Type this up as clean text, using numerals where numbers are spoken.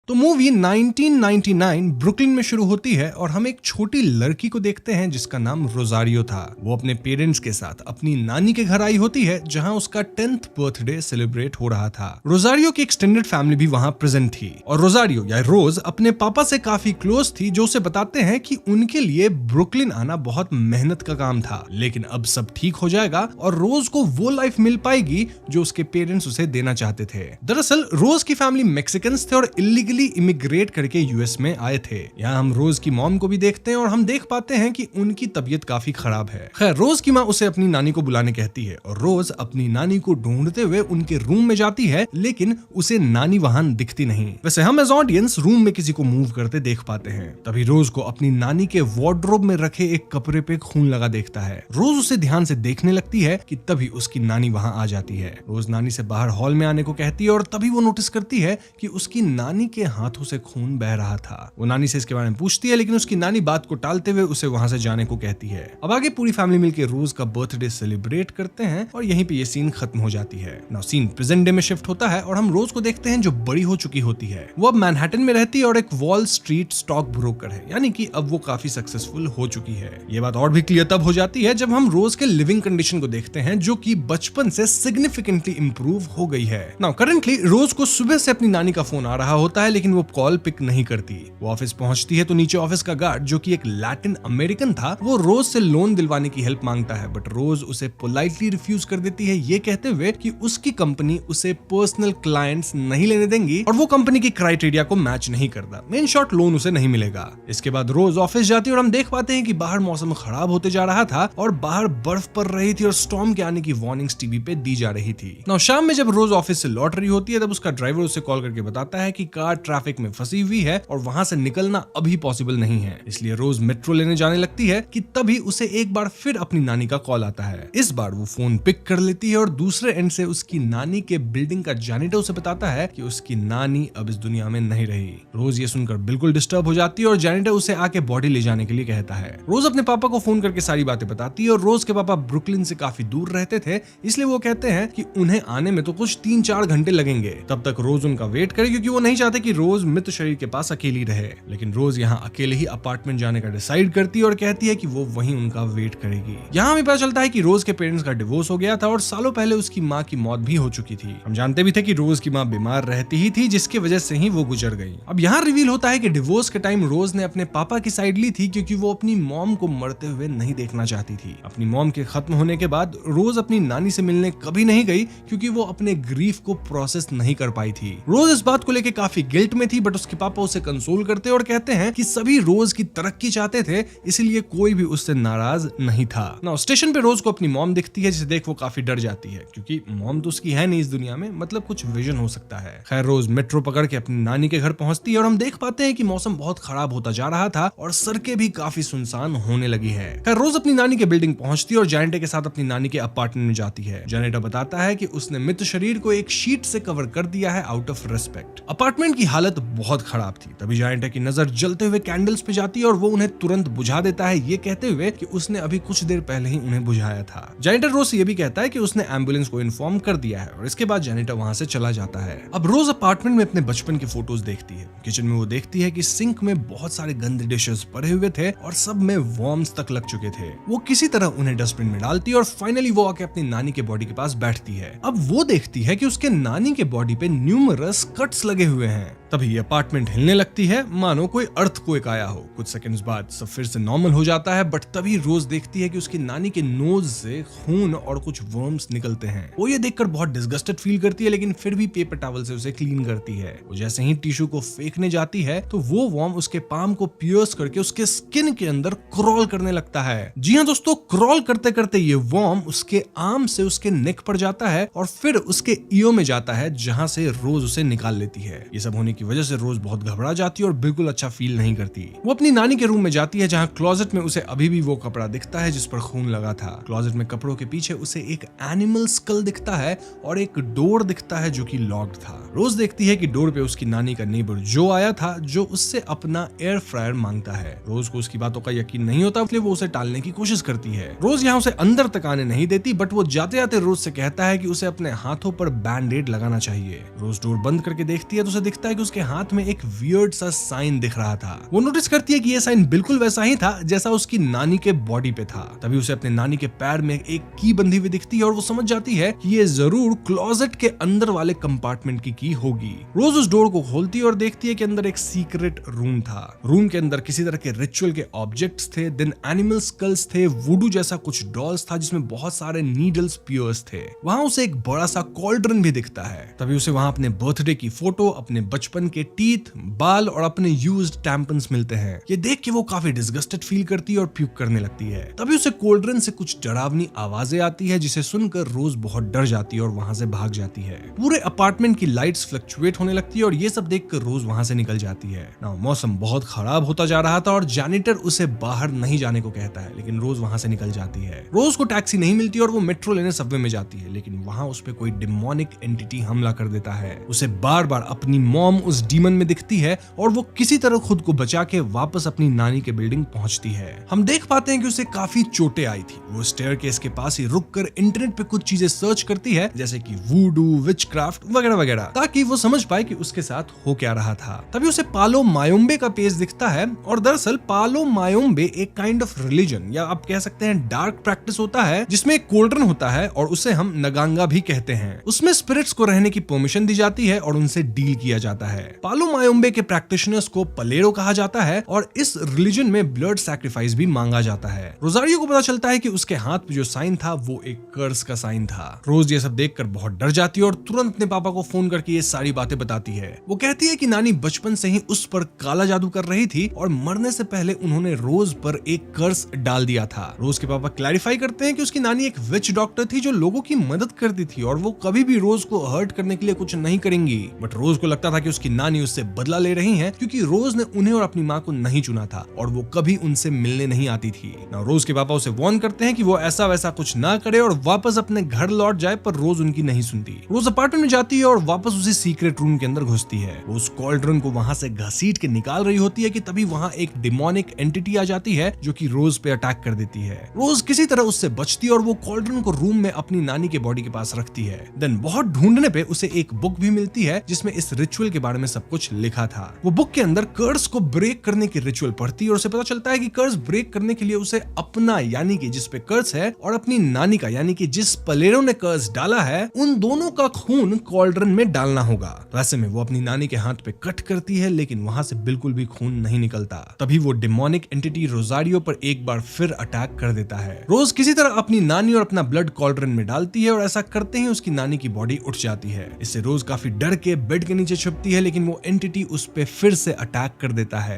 तो movie 1999 Brooklyn में शुरू होती है और हम एक छोटी लड़की को देखते हैं जिसका नाम रोजारियो था। वो अपने पेरेंट्स के साथ अपनी नानी के घर आई होती है जहां उसका 10th बर्थडे सेलिब्रेट हो रहा था। रोजारियो की एक्सटेंडेड फैमिली भी वहां प्रेजेंट थी और रोजारियो या रोज अपने पापा से काफी क्लोज थी, जो उसे बताते हैं कि उनके लिए ब्रुकलिन आना बहुत मेहनत का काम था, लेकिन अब सब ठीक हो जाएगा और रोज को वो लाइफ मिल पाएगी जो उसके पेरेंट्स उसे देना चाहते थे। दरअसल रोज की फैमिली मैक्सिकन्स थे और इलीगली इमिग्रेट करके यूएस में आए थे। यहाँ हम रोज की मॉम को भी देखते हैं और हम देख पाते हैं कि उनकी तबीयत काफी खराब है। खैर रोज की माँ उसे अपनी नानी को बुलाने कहती है और रोज अपनी नानी को ढूंढते हुए उनके रूम में जाती है, लेकिन उसे नानी वहां दिखती नहीं। वैसे हम एज ऑडियंस रूम में किसी को मूव करते देख पाते हैं। तभी रोज को अपनी नानी के वार्डरोब में रखे एक कपड़े पे खून लगा देखता है। रोज उसे ध्यान से देखने लगती है कि तभी उसकी नानी वहां आ जाती है। रोज नानी से बाहर हॉल में आने को कहती है और तभी वो नोटिस करती है कि उसकी नानी के हाथों से खून बह रहा था। वो नानी से इसके बारे में पूछती है, लेकिन उसकी नानी बात को टालते हुए उसे वहां से जाने को कहती है। अब आगे पूरी फैमिली मिलकर रोज का बर्थडे सेलिब्रेट करते हैं और यहीं पे ये सीन खत्म हो जाती है। नाउ सीन प्रेजेंट डे में शिफ्ट होता है और हम रोज को देखते हैं जो बड़ी हो चुकी होती है। वो अब मैनहट्टन में रहती है और एक वॉल स्ट्रीट स्टॉक ब्रोकर है, यानी कि अब वो काफी सक्सेसफुल हो चुकी है। ये बात और भी क्लियर तब हो जाती है जब हम रोज के लिविंग कंडीशन को देखते हैं, जो कि बचपन से सिग्निफिकेंटली इंप्रूव हो गई है। नाउ करंटली रोज को सुबह से अपनी नानी का फोन आ रहा होता है, लेकिन वो कॉल पिक नहीं करती। वो ऑफिस पहुंचती है तो नीचे ऑफिस का गार्ड, जो कि एक लैटिन अमेरिकन था, वो रोज से लोन दिलवाने की हेल्प मांगता है, बट रोज उसे पोलाइटली रिफ्यूज कर देती है, ये कहते हुए कि उसकी कंपनी उसे पर्सनल क्लाइंट्स नहीं लेने देंगी और वो कंपनी की क्राइटेरिया को मैच नहीं करता। इन शॉर्ट लोन उसे नहीं मिलेगा। इसके बाद रोज ऑफिस जाती है और हम देख पाते हैं कि बाहर मौसम खराब होते जा रहा था और बाहर बर्फ पड़ रही थी और स्टॉर्म के आने की वार्निंग्स टीवी पे दी जा रही थी। नाउ शाम में जब रोज ऑफिस से लौट रही होती है तब उसका ड्राइवर उसे कॉल करके बताता है कि कार ट्रैफिक में फंसी हुई है और वहां से निकलना अभी पॉसिबल नहीं है। इसलिए रोज मेट्रो लेने जाने लगती है कि तभी उसे एक बार फिर अपनी नानी का कॉल आता है। इस बार वो फोन पिक कर लेती है और दूसरे एंड से उसकी नानी के बिल्डिंग का जैनिटर उसे बताता है कि उसकी नानी अब इस दुनिया में नहीं रही। रोज ये सुनकर बिल्कुल डिस्टर्ब हो जाती है और जैनिटर उसे आके बॉडी ले जाने के लिए कहता है। रोज अपने पापा को फोन करके सारी बातें बताती है और रोज के पापा ब्रुकलिन से काफी दूर रहते थे, इसलिए वो कहते हैं कि उन्हें आने में तो कुछ 3-4 घंटे लगेंगे। तब तक रोज उनका वेट करे, क्योंकि वो नहीं चाहते कि रोज मृत शरीर के पास अकेली रहे। लेकिन रोज यहाँ अकेले ही अपार्टमेंट जाने का डिसाइड करती है और कहती है कि वो वहीं उनका वेट करेगी। यहाँ हमें पता चलता है कि रोज के पेरेंट्स का डिवोर्स हो गया था और सालों पहले उसकी माँ की मौत भी हो चुकी थी। हम जानते भी थे कि रोज की माँ बीमार रहती ही थी, जिसकी वजह से ही वो गुजर गई। अब यहाँ रिवील होता है कि डिवोर्स के टाइम रोज ने अपने पापा की साइड ली थी, क्योंकि वो अपनी मॉम को मरते हुए नहीं देखना चाहती थी। अपनी मॉम के खत्म होने के बाद रोज अपनी नानी से मिलने कभी नहीं गई, क्योंकि वो अपने ग्रीफ को प्रोसेस नहीं कर पाई थी। रोज इस बात को लेकर काफी गिल्ट में थी, बट उसके पापा उसे कंसोल करते और कहते हैं कि सभी रोज की तरक्की चाहते थे, इसलिए कोई भी उससे नाराज नहीं था। नाउ स्टेशन पे रोज को अपनी मॉम दिखती है, जिसे देख वो काफी डर जाती है, क्योंकि मॉम तो उसकी है नहीं इस दुनिया में, मतलब कुछ विजन हो सकता है। खैर रोज मेट्रो पकड़ के अपनी नानी के घर पहुंचती है और हम देख पाते हैं कि मौसम बहुत खराब होता जा रहा था और सड़कें भी काफी सुनसान होने लगी है। खैर रोज अपनी नानी के बिल्डिंग पहुंचती है और जैनिटर के साथ अपनी नानी के अपार्टमेंट में जाती है। जैनिटर बताता है कि उसने मृत शरीर को एक शीट से कवर कर दिया है आउट ऑफ रेस्पेक्ट। अपार्टमेंट की हालत बहुत खराब थी। तभी जैनिटर की नजर जलते हुए कैंडल्स पे जाती है और वो उन्हें तुरंत बुझा देता है, ये कहते हुए कि उसने अभी कुछ देर पहले ही उन्हें बुझाया था। जैनिटर रोज से ये भी कहता है कि उसने एम्बुलेंस को इन्फॉर्म कर दिया है और इसके बाद जैनिटर वहां से चला जाता है। अब रोज अपार्टमेंट में अपने बचपन की फोटोज देखती है। किचन में वो देखती है कि सिंक में बहुत सारे गंदे डिशेस पड़े हुए थे और सब में वर्म्स तक लग चुके थे। वो किसी तरह उन्हें डस्टबिन में डालती है और फाइनली वो आके अपनी नानी के बॉडी के पास बैठती है। अब वो देखती है कि उसके नानी के बॉडी पे न्यूमरस कट्स लगे हुए हैं। तभी ये अपार्टमेंट हिलने लगती है, मानो कोई अर्थक्वेक आया हो। कुछ सेकंड्स बाद सब फिर से नॉर्मल हो जाता है, बट तभी रोज देखती है कि उसकी नानी के नोज से खून और कुछ वर्म्स निकलते हैं। वो ये देखकर बहुत डिस्गस्टेड फील करती है, लेकिन फिर भी पेपर टॉवल से उसे क्लीन करती है। वो जैसे ही टिश्यू को फेंकने जाती है तो वो वर्म उसके पाम को पियर्स करके उसके स्किन के अंदर क्रॉल करने लगता है। जी हाँ दोस्तों, क्रॉल करते करते ये वर्म उसके आर्म से उसके नेक पर जाता है और फिर उसके ईयर में जाता है, जहां से रोज उसे निकाल लेती है। ये सब होने की वजह से रोज बहुत घबरा जाती है और बिल्कुल अच्छा फील नहीं करती। वो अपनी नानी के रूम में जाती है, जहां क्लोजेट में उसे अभी भी वो कपड़ा दिखता है जिस पर खून लगा था। क्लोजेट में कपड़ों के पीछे उसे एक एनिमल स्कल दिखता है और एक डोर दिखता है जो कि लॉक्ड था। रोज देखती है कि डोर पे उसकी नानी का नेबर जो आया था, जो उससे अपना एयर फ्रायर मांगता है। रोज को उसकी बातों का यकीन नहीं होता, इसलिए वो उसे टालने की कोशिश करती है। रोज यहाँ उसे अंदर तक आने नहीं देती, बट वो जाते जाते रोज से कहता है कि उसे अपने हाथों पर बैंडेड लगाना चाहिए। रोज डोर बंद करके देखती है तो उसे दिखता है कि रोज के हाथ में एक वियर्ड सा साइन दिख रहा था। वो नोटिस करती है कि ये साइन बिल्कुल वैसा ही था जैसा उसकी नानी के बॉडी पे था। तभी उसे अपने नानी के पैर में एक की बंधी हुई दिखती है और वो समझ जाती है कि ये जरूर क्लोजेट के अंदर वाले कंपार्टमेंट की होगी। रोज उस डोर को खोलती है और देखती है कि अंदर एक सीक्रेट रूम था। रूम के अंदर किसी तरह के रिचुअल के ऑब्जेक्ट्स थे, देन एनिमल स्कल्स थे, वुडू जैसा कुछ डॉल्स था जिसमें बहुत सारे नीडल्स पियर्स थे। वहां उसे एक बड़ा सा कॉल्ड्रन भी दिखता है। तभी उसे वहां अपने बर्थडे की फोटो, अपने बचपन के टीथ, बाल और अपने यूज्ड टैम्पन्स मिलते हैं। ये देख के वो काफी डिस्गस्टेड फील करती है और प्यूक करने लगती है। तभी उसे कोल्ड्रन से कुछ डरावनी आवाजें आती है जिसे सुनकर रोज बहुत डर जाती है और वहां से भाग जाती है। पूरे अपार्टमेंट की लाइट्स फ्लक्चुएट होने लगती है और ये सब देखकर रोज वहां से निकल जाती है। ना मौसम बहुत खराब होता जा रहा था और जैनिटर उसे बाहर नहीं जाने को कहता है, लेकिन रोज वहां से निकल जाती है। रोज को टैक्सी नहीं मिलती और वो मेट्रो लेने सबवे में जाती है, लेकिन वहां उस पे कोई डिमोनिक एंटिटी हमला कर देता है। उसे बार बार अपनी मॉम उस डीमन में दिखती है और वो किसी तरह खुद को बचा के वापस अपनी नानी के बिल्डिंग पहुंचती है। हम देख पाते हैं कि उसे काफी चोटें आई थी। वो स्टेयरकेस के पास ही रुककर इंटरनेट पे कुछ चीजें सर्च करती है, जैसे कि वूडू, विचक्राफ्ट वगैरह वगैरह, ताकि वो समझ पाए कि उसके साथ हो क्या रहा था। तभी उसे पालो मायोम्बे का पेज दिखता है और दरअसल पालो मायोम्बे एक काइंड ऑफ रिलीजन या आप कह सकते हैं डार्क प्रैक्टिस होता है जिसमें एक कोल्ड्रन होता है और उसे हम नगांगा भी कहते हैं। उसमें स्पिरिट्स को रहने की परमिशन दी जाती है और उनसे डील किया जाता है। पालो मायोम्बे के प्रैक्टिशनर्स को पलेरो कहा जाता है और इस रिलीजन में ब्लड सैक्रिफाइस भी मांगा जाता है। रोजारियो को पता चलता है कि उसके हाथ पे जो साइन था वो एक कर्स का साइन था। रोज ये सब देखकर बहुत डर जाती है और तुरंत अपने पापा को फोन करके ये सारी बातें बताती है। वो कहती है कि नानी बचपन से ही उस पर काला जादू कर रही थी और मरने से पहले उन्होंने रोज पर एक कर्स डाल दिया था। रोज के पापा क्लैरिफाई करते हैं कि उसकी नानी एक विच डॉक्टर थी जो लोगों की मदद करती थी और वो कभी भी रोज को हर्ट करने के लिए कुछ नहीं करेंगी। बट रोज को लगता था कि उसकी नानी उससे बदला ले रही है क्योंकि रोज ने उन्हें और अपनी माँ को नहीं चुना था और वो कभी उनसे मिलने नहीं आती थी। रोज के पापा उसे वार्न करते हैं कि वो ऐसा वैसा कुछ ना करे और वापस अपने घर लौट जाए, पर रोज उनकी नहीं सुनती। रोज अपार्टमेंट में जाती है और वापस उसी सीक्रेट रूम के अंदर घुसती है। वो उस कॉल्ड्रन को वहां से घसीट के निकाल रही होती है कि तभी वहां एक डिमोनिक एंटिटी आ जाती है जो कि रोज पे अटैक कर देती है। रोज किसी तरह उससे बचती है और वो कॉल्ड्रन को रूम में अपनी नानी के बॉडी के पास रखती है। देन बहुत ढूंढने पे उसे एक बुक भी मिलती है जिसमें इस रिचुअल के बारे में सब कुछ लिखा था। वो बुक के अंदर कर्स को ब्रेक करने की रिचुअल पढ़ती है और उसे पता चलता है कि कर्स ब्रेक करने के लिए उसे अपना यानी कि जिस पे कर्स है और अपनी नानी का यानी कि जिस पलेरो ने कर्स डाला है उन दोनों का खून कॉल्ड्रन में डालना होगा। वैसे में वो अपनी नानी के हाथ पे कट करती है लेकिन वहां से बिल्कुल भी खून नहीं निकलता। तभी वो डिमोनिक एंटिटी रोजारियो पर एक बार फिर अटैक कर देता है। रोज किसी तरह अपनी नानी और अपना ब्लड कॉल्ड्रन में डालती है और ऐसा करते ही उसकी नानी की बॉडी उठ जाती है। इससे रोज काफी डर के बेड के नीचे छुपती है लेकिन वो एंटिटी उस पे फिर से अटैक कर देता है।